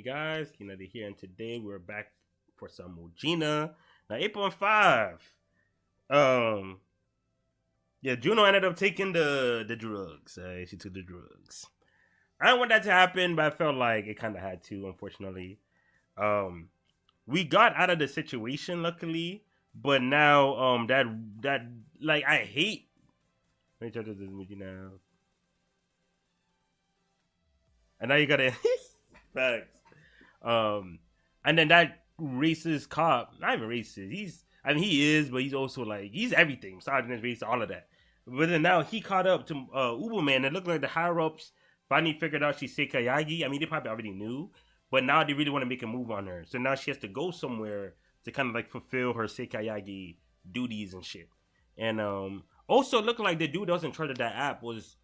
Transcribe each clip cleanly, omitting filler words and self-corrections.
Hey guys, Kina here, and today we're back for some Mujina. Now 8.5. Um, yeah, Juno ended up taking the drugs. She took the drugs. I don't want that to happen, but I felt like it kind of had to, unfortunately. Um, we got out of the situation, luckily, but now that like I hate. Let me try to do this Mujina, and now you gotta facts. Um, and then that racist cop, not even racist. I mean, he is, but he's also like he's everything. Misogynist, racist, all of that. But then now he caught up to Uberman. It looked like the higher ups finally figured out she's Seikayagi. I mean, they probably already knew, but now they really want to make a move on her. So now she has to go somewhere to kind of like fulfill her Seikayagi duties and shit. And also it looked like the dude that was in charge of that app was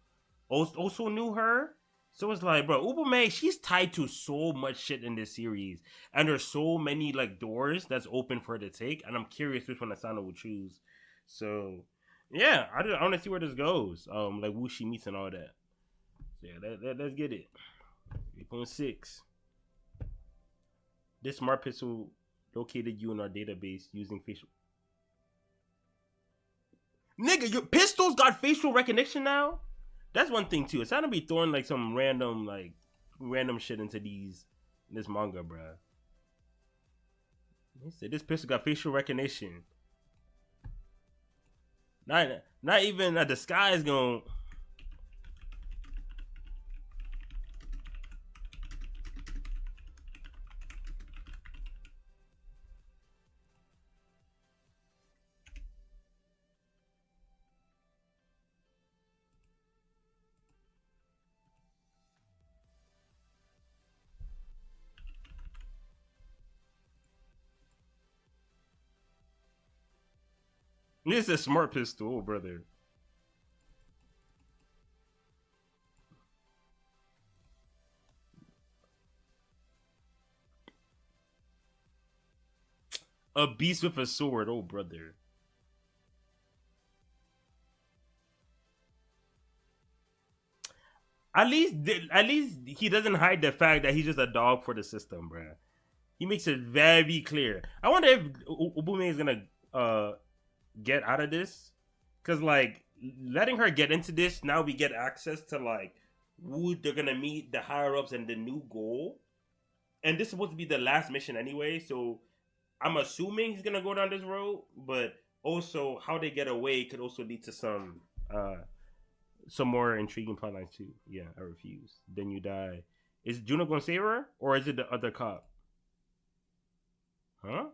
also knew her. So it's like, bro, Uber May, she's tied to so much shit in this series, and there's so many like doors that's open for her to take, and I'm curious which one Asano will choose. So, yeah, I want to see where this goes. Like who she meets and all that. So yeah, let's get it. 8.6. This smart pistol located you in our database using facial. Nigga, your pistols got facial recognition now. That's one thing too. It's not to be throwing like some random shit into this manga, bruh. He said this pistol got facial recognition. Not even a disguise going. This is a smart pistol, brother. A beast with a sword, oh brother. At least he doesn't hide the fact that he's just a dog for the system, bruh. He makes it very clear. I wonder if Ubume is gonna get out of this, because like letting her get into this, now we get access to like who they're gonna meet, the higher ups, and the new goal. And this is supposed to be the last mission anyway, so I'm assuming he's gonna go down this road. But also, how they get away could also lead to some more intriguing plotlines too. Yeah, I refuse. Then you die. Is Juno gonna save her, or is it the other cop? Huh?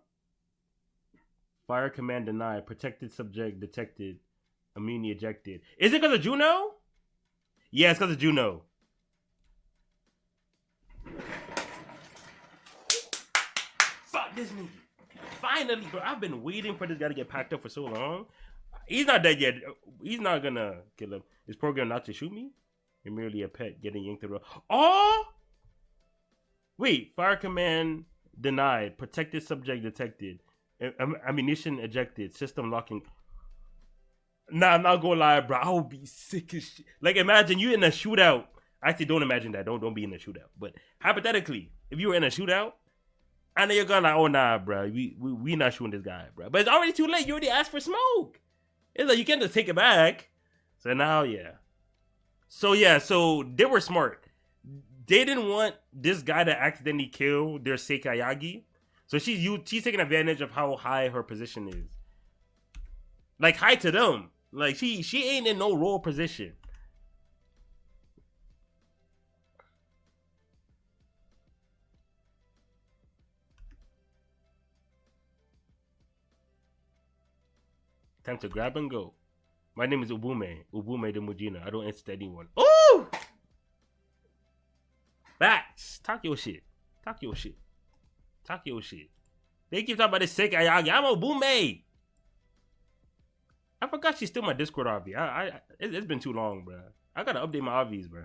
Fire command denied. Protected subject detected. Immunity ejected. Is it because of Juno? Yeah, it's because of Juno. Fuck this nigga. Finally, bro. I've been waiting for this guy to get packed up for so long. He's not dead yet. He's not gonna kill him. Is programmed not to shoot me? You're merely a pet getting yanked around. Oh! Wait. Fire command denied. Protected subject detected. Ammunition ejected. System locking. Nah, I'm not gonna lie, bro. I would be sick as shit. Like, imagine you in a shootout. Actually, don't imagine that. Don't be in a shootout. But hypothetically, if you were in a shootout, and then you're gonna like, oh nah, bro, we not shooting this guy, bro. But it's already too late. You already asked for smoke. It's like you can't just take it back. So now, yeah. So they were smart. They didn't want this guy to accidentally kill their Seikayagi. So she's taking advantage of how high her position is. Like high to them. Like she ain't in no role position. Time to grab and go. My name is Ubume. Ubume the Mujina. I don't answer to anyone. Ooh! Facts. Talk your shit. Talk your shit. Talk your shit. They keep talking about this Seikayagi. I'm Ubume. I forgot she's still my Discord RV. It's been too long, bro. I gotta update my RVs, bro.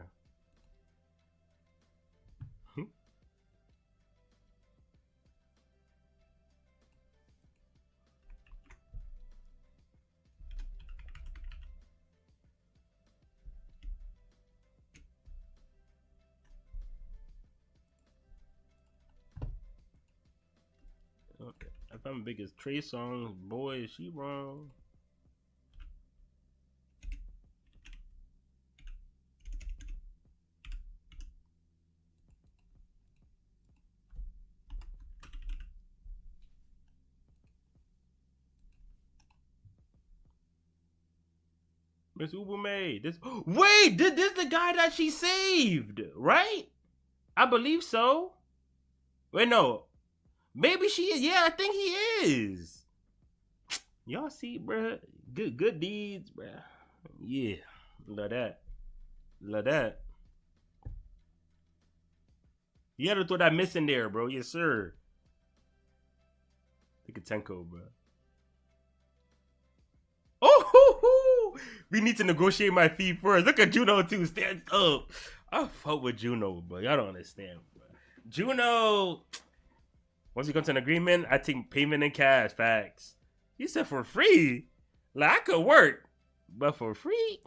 I'm biggest Trey songs. Boy, is she wrong. Miss Ubume. This wait, this the guy that she saved, right? I believe so. Wait, no. Maybe she is. Yeah, I think he is. Y'all see, bruh. Good deeds, bruh. Yeah. Love that. Love that. You had to throw that miss in there, bro. Yes, sir. Look at Tenko, bro. Oh, we need to negotiate my fee first. Look at Juno too. Stands up. I fuck with Juno, but y'all don't understand, bro. Juno. Once we come to an agreement, I take payment in cash. Facts. He said for free. Like I could work, but for free.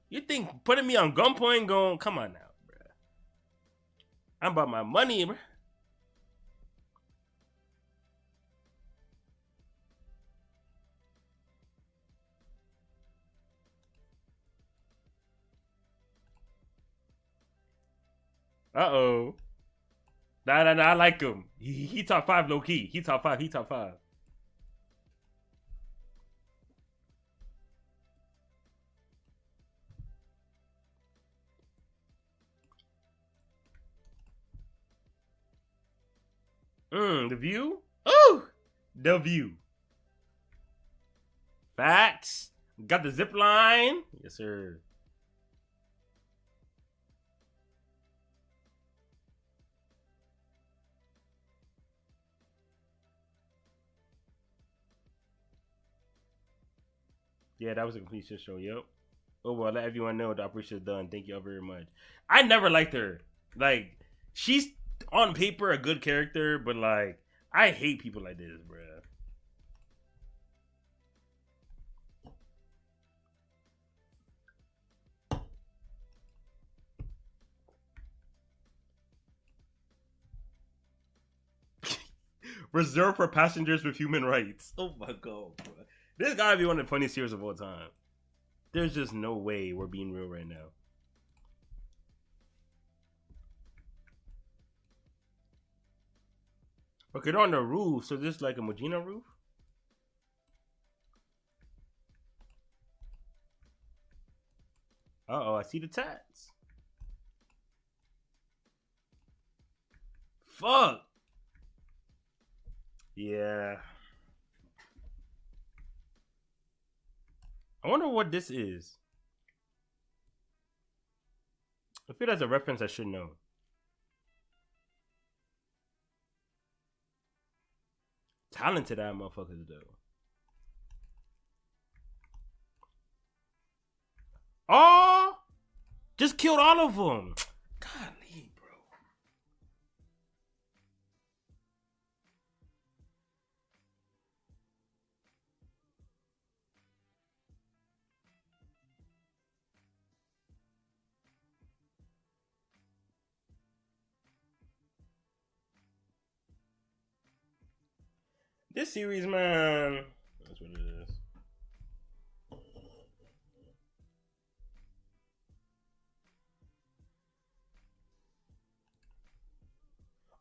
You think putting me on gunpoint? Going? Come on now, bro. I'm about my money, bro. Uh-oh. Nah, I like him. He top 5 low key. He top 5. He top 5. The view? Ooh! The view. Facts. Got the zip line. Yes, sir. Yeah, that was a complete shit show. Yep. Oh well, let everyone know the operation is done. Thank you all very much. I never liked her. Like, she's on paper a good character, but like, I hate people like this, bruh. Reserved for passengers with human rights. Oh my god, bro. This gotta be one of the funniest series of all time. There's just no way we're being real right now. Okay, they're on the roof, so this is like a Mujina roof? Uh-oh, I see the tats. Fuck! Yeah. I wonder what this is. I feel that's a reference I should know. Talented ass motherfuckers though. Oh, just killed all of them. Golly, bro. This series, man. That's what it is.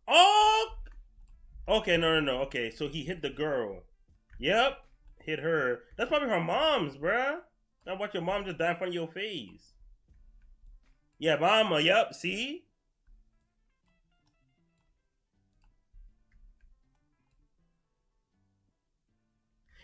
Oh, okay, no. Okay, so he hit the girl. Yep, hit her. That's probably her mom's, bruh. Now watch your mom just die in front of your face. Yeah, mama. Yep. See.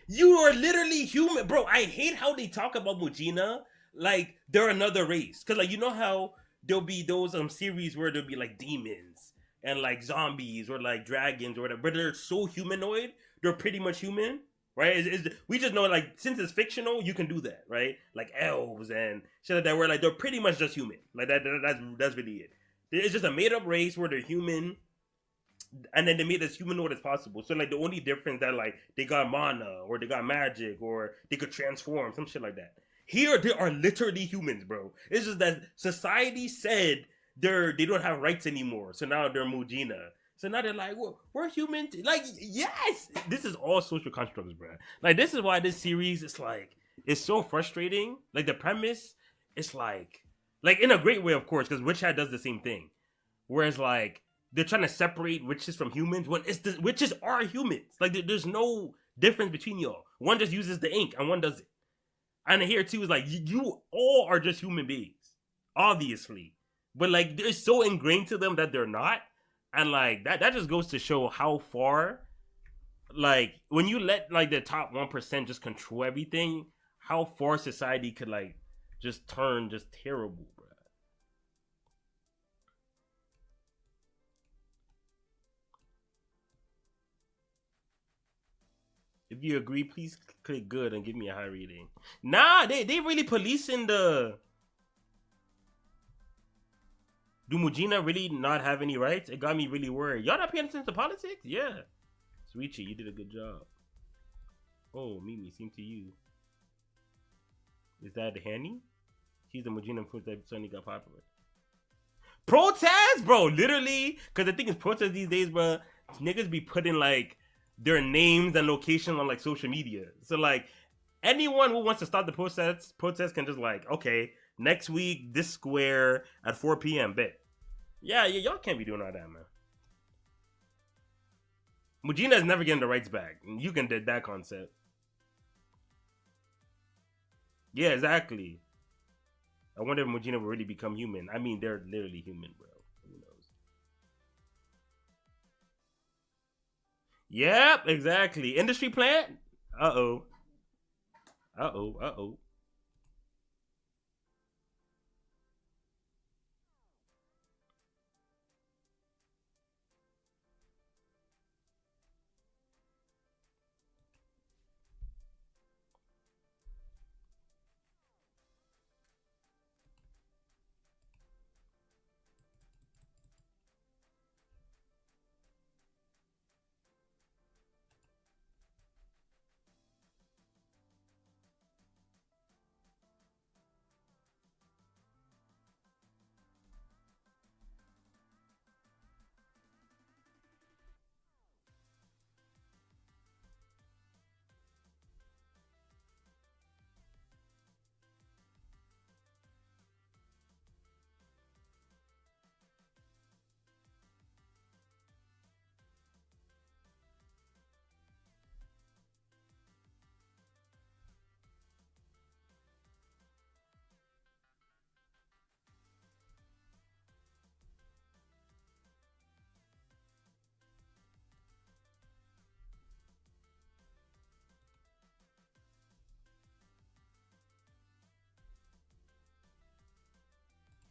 You are literally human, bro. I hate how they talk about Mujina like they're another race. Cause like you know how there'll be those series where there'll be like demons and like zombies or like dragons or whatever, but they're so humanoid, they're pretty much human, right? We just know like since it's fictional, you can do that, right? Like elves and shit like that, where like they're pretty much just human. Like that's really it. It's just a made up race where they're human and then they made as humanoid as possible. So like the only difference that like they got mana or they got magic or they could transform, some shit like that. Here they are literally humans, bro. It's just that society said they don't have rights anymore, so now they're Mujina. So now they're like, well, we're humans. Like, yes, this is all social constructs, bro. Like, this is why this series is like, it's so frustrating. Like, the premise, it's like in a great way, of course, because Witch Hat does the same thing. Whereas, like, they're trying to separate witches from humans when it's the witches are humans. Like, there's no difference between y'all. One just uses the ink and one doesn't. And here too is like, you all are just human beings, obviously, but like they're so ingrained to them that they're not, and like that just goes to show how far, like when you let like the top 1% just control everything, how far society could like just turn just terrible, bro. If you agree, please click good and give me a high rating. Nah, they really policing the. Do Mujina really not have any rights? It got me really worried. Y'all not paying attention to politics? Yeah. Sweetie, you did a good job. Oh, Mimi, seem to you. Is that the Hanny? She's the Mujina influence that suddenly got popular. Protest, bro, literally. Because the thing is, protest these days, bro, niggas be putting like their names and location on like social media. So like anyone who wants to start the protest can just like, okay, next week this square at 4 p.m. Bet. Yeah, y'all can't be doing all that, man. Mujina is never getting the rights back. You can did that concept. Yeah, exactly. I wonder if Mujina will really become human. I mean, they're literally human, bro. Who knows? Yep, exactly. Industry plant? Uh oh. Uh oh. Uh oh.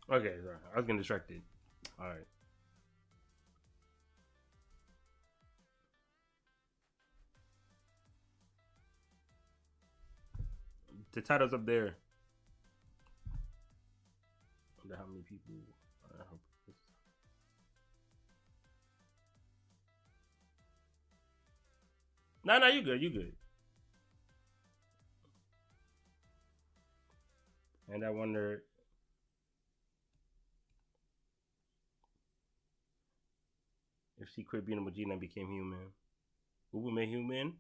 Okay, sorry. I was getting distracted. All right. The title's up there. I wonder how many people. I hope no, no, you good. You good. And I wonder if she quit being a Mujina and became human. Who would make human?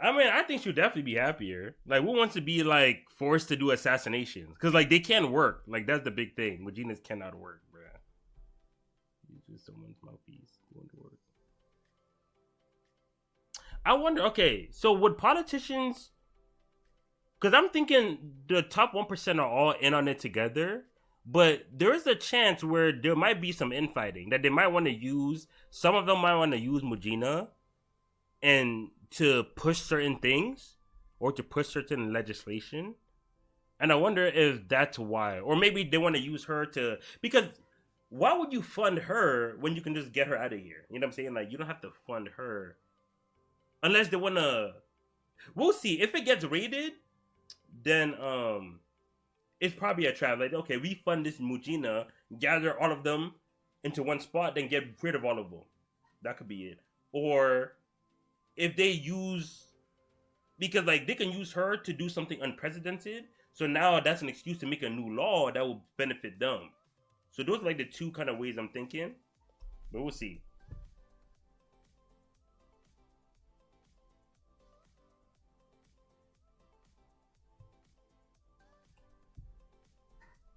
I mean, I think she'll definitely be happier. Like, who wants to be like forced to do assassinations? Because like they can't work. Like that's the big thing. Mujinas cannot work, bruh. He's just someone's mouthpiece going to work. I wonder. Okay, so would politicians? Because I'm thinking the top 1% are all in on it together. But there is a chance where there might be some infighting that they might want to use. Some of them might want to use Mujina and to push certain things or to push certain legislation. And I wonder if that's why. Or maybe they want to use her to, because why would you fund her when you can just get her out of here? You know what I'm saying? Like you don't have to fund her unless they want to. We'll see if it gets raided. Then it's probably a trap. Like okay, we fund this Mujina, gather all of them into one spot, then get rid of all of them. That could be it. Or if they use, because like they can use her to do something unprecedented, so now that's an excuse to make a new law that will benefit them. So those are like the two kind of ways I'm thinking, but we'll see.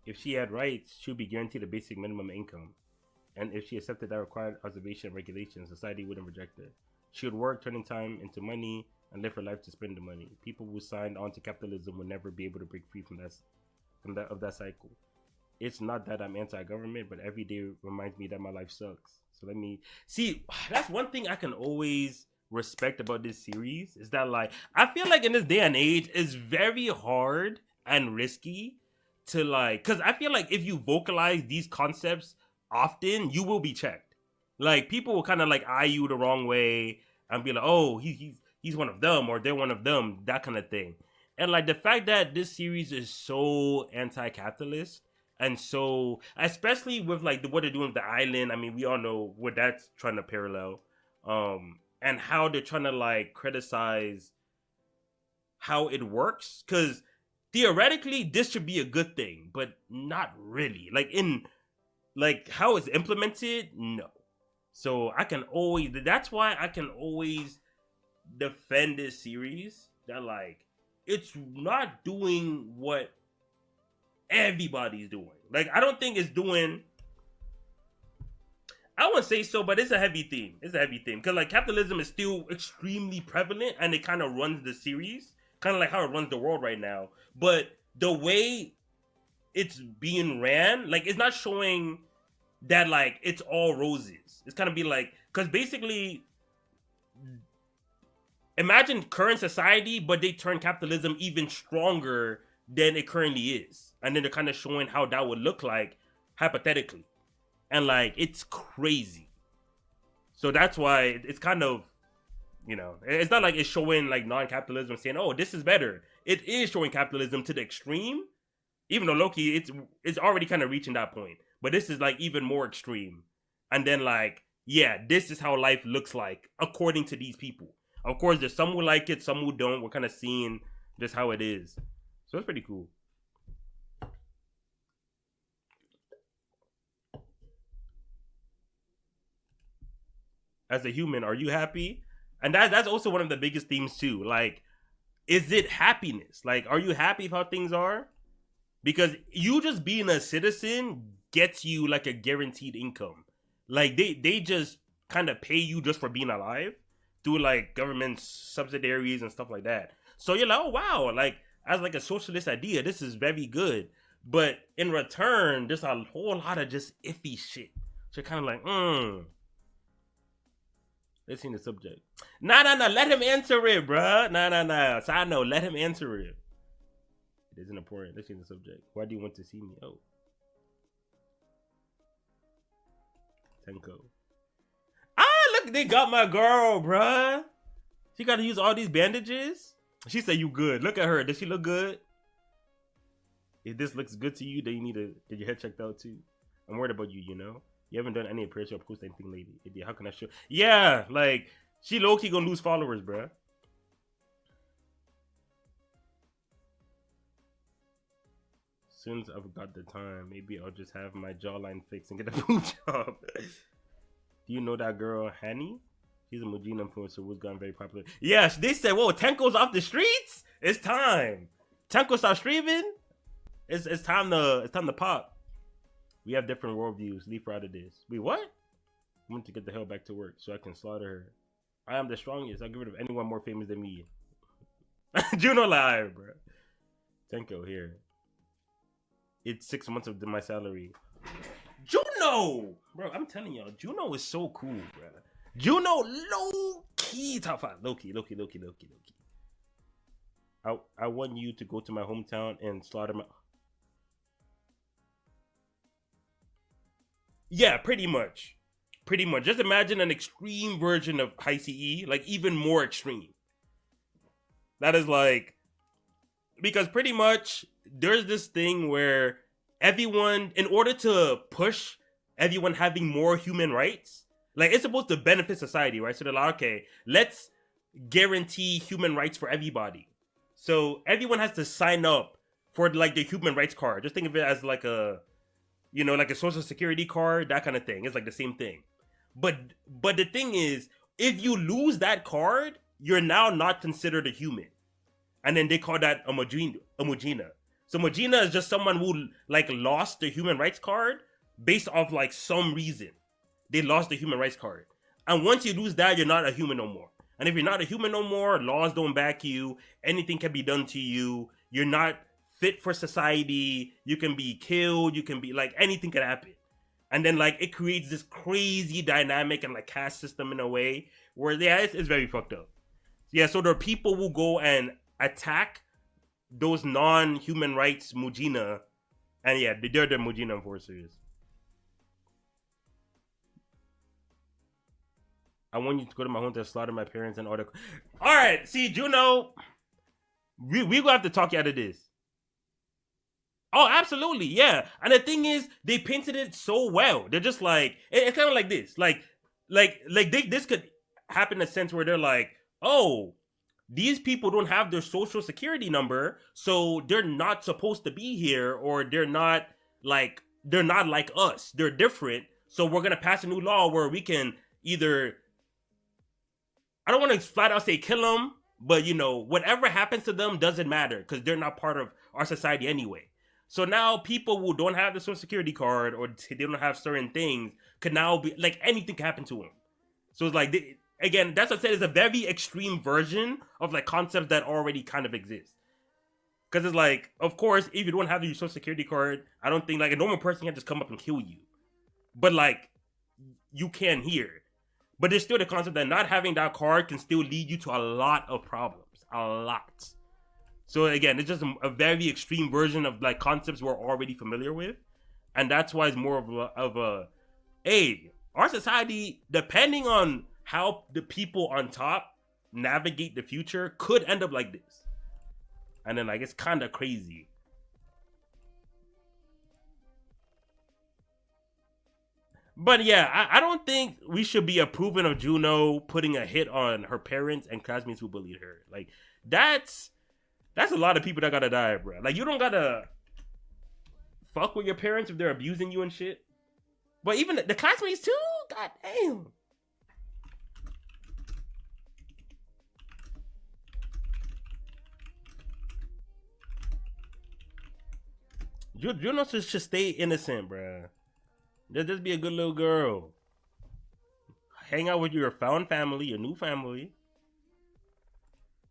If she had rights, she would be guaranteed a basic minimum income. And if she accepted that required observation and regulation, society wouldn't reject her. She would work, turning time into money, and live her life to spend the money. People who signed on to capitalism would never be able to break free from that cycle. It's not that I'm anti-government, but every day reminds me that my life sucks. So let me see. That's one thing I can always respect about this series is that, like, I feel like in this day and age, it's very hard and risky to, like, because I feel like if you vocalize these concepts often, you will be checked. Like, people will kind of like eye you the wrong way and be like, oh, he's one of them, or they're one of them, that kind of thing. And like the fact that this series is so anti-capitalist, and so especially with like what they're doing with the island, I mean, we all know what that's trying to parallel, and how they're trying to like criticize how it works, because theoretically this should be a good thing, but not really. Like in like how it's implemented, no. So I can always, that's why I can always defend this series, that like it's not doing what everybody's doing. Like, I don't think it's doing, I wouldn't say so, but it's a heavy theme. It's a heavy theme. Because, like, capitalism is still extremely prevalent, and it kind of runs the series. Kind of like how it runs the world right now. But the way it's being ran, like, it's not showing that, like, it's all roses. It's kind of be like, because basically, imagine current society, but they turn capitalism even stronger than it currently is. And then they're kind of showing how that would look like, hypothetically. And, like, it's crazy. So that's why it's kind of, you know, it's not like it's showing, like, non-capitalism saying, oh, this is better. It is showing capitalism to the extreme. Even though Loki, it's already kind of reaching that point. But this is, like, even more extreme. And then, like, yeah, this is how life looks like, according to these people. Of course, there's some who like it, some who don't. We're kind of seeing just how it is. So it's pretty cool. As a human, are you happy? And that's also one of the biggest themes too. Like, is it happiness? Like, are you happy with how things are? Because you just being a citizen gets you like a guaranteed income. Like they just kind of pay you just for being alive through like government subsidiaries and stuff like that. So you're like, oh wow, like as like a socialist idea, this is very good. But in return, there's a whole lot of just iffy shit. So you're kind of like, let's see the subject. Nah. Let him answer it, bruh. Nah. So I know. Let him answer it. It isn't important. Let's see the subject. Why do you want to see me? Oh. Tenko. Look, they got my girl, bruh. She got to use all these bandages. She said you good. Look at her. Does she look good? If this looks good to you, then you need to get your head checked out too. I'm worried about you, you know? You haven't done any appearance or post anything lately. How can I show? Yeah, like, she low-key gonna lose followers, bruh. As soon as I've got the time, maybe I'll just have my jawline fixed and get a boob job. Do you know that girl, Hanny? She's a Mujina influencer who's gotten very popular. Yeah, they said, whoa, Tenko's off the streets? It's time. Tenko stop streaming? It's time to pop. We have different worldviews. Leave her out of this. Wait, what? I want to get the hell back to work so I can slaughter her. I am the strongest. I'll get rid of anyone more famous than me. Juno live, bro. Tenko here. It's 6 months of my salary. Juno! Bro, I'm telling y'all, Juno is so cool, bro. Juno, low-key top 5. Low-key. I want you to go to my hometown and slaughter my... Yeah, pretty much. Just imagine an extreme version of High CE, like even more extreme. That is like, because pretty much there's this thing where everyone, in order to push everyone having more human rights, like it's supposed to benefit society, right? So they're like, okay, let's guarantee human rights for everybody. So everyone has to sign up for like the human rights card. Just think of it as like a, you know, like a social security card, that kind of thing. It's like the same thing. But the thing is, if you lose that card, you're now not considered a human. And then they call that a Mujina. So Mujina is just someone who like lost their human rights card based off like some reason. They lost the human rights card. And once you lose that, you're not a human no more. And if you're not a human no more, laws don't back you. Anything can be done to you. You're not fit for society. You can be killed. You can be like anything can happen. And then like it creates this crazy dynamic and like caste system in a way where yeah, it's very fucked up. Yeah, so there are people who go and attack those non-human rights Mujina, and yeah, they're the Mujina enforcers. I want you to go to my home to slaughter my parents and all that. All right, see, Juno, we gonna have to talk you out of this. Oh, absolutely, yeah. And the thing is, they painted it so well. They're just like it's kind of like this, this could happen in a sense where they're like, oh, these people don't have their social security number, so they're not supposed to be here, or they're not like us. They're different. So we're gonna pass a new law where we can either I don't want to flat out say kill them, but you know, whatever happens to them doesn't matter because they're not part of our society anyway. So now people who don't have the social security card or they don't have certain things could now be like anything can happen to them. So it's like again, that's what I said. It's a very extreme version of like concepts that already kind of exist. Because it's like, of course, if you don't have your social security card, I don't think like a normal person can just come up and kill you. But like, you can here. But there's still the concept that not having that card can still lead you to a lot of problems. A lot. So again, it's just a very extreme version of like concepts we're already familiar with. And that's why it's more of a hey, our society, depending on how the people on top navigate the future, could end up like this. And then like it's kind of crazy. But yeah, I don't think we should be approving of Juno putting a hit on her parents and classmates who bullied her. Like that's a lot of people that gotta die, bro. Like you don't gotta fuck with your parents if they're abusing you and shit. But even the classmates too. God damn. Juno should stay innocent, bro. Just be a good little girl. Hang out with your found family, your new family.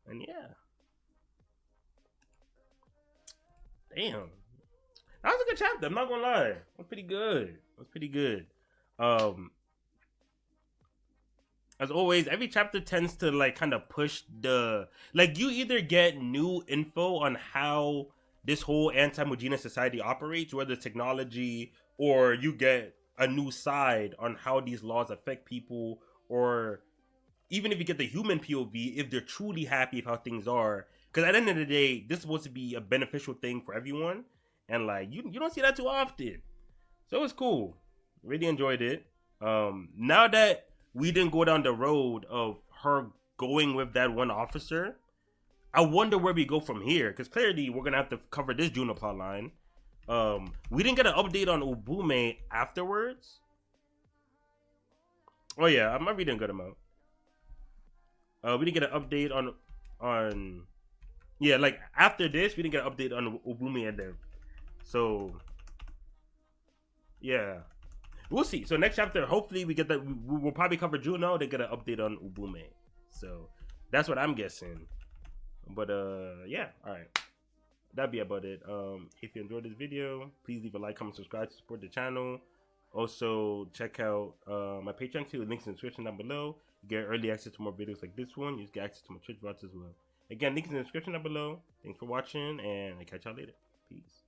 And yeah. Damn. That was a good chapter, I'm not gonna lie. It was pretty good. It was pretty good. Um as always, every chapter tends to like kind of push the like you either get new info on how this whole anti-Mujina society operates, whether it's technology, or you get a new side on how these laws affect people, or even if you get the human POV, if they're truly happy with how things are. Because at the end of the day, this is supposed to be a beneficial thing for everyone, and like you don't see that too often. So it was cool. Really enjoyed it. Now that we didn't go down the road of her going with that one officer, I wonder where we go from here. Because clearly we're gonna have to cover this Juno plot line. We didn't get an update on Ubume afterwards. Oh yeah, I'm reading a good amount. We didn't get an update on yeah, like after this, we didn't get an update on Ubume and them. So yeah, we'll see. So next chapter, hopefully we get that. We'll probably cover Juno. They get an update on Ubume. So that's what I'm guessing. But yeah, all right. That'd be about it. If you enjoyed this video, please leave a like, comment, subscribe to support the channel. Also, check out my Patreon too. Links in the description down below. You get early access to more videos like this one. You just get access to my Twitch bots as well. Again, links in the description down below. Thanks for watching, and I'll catch y'all later. Peace.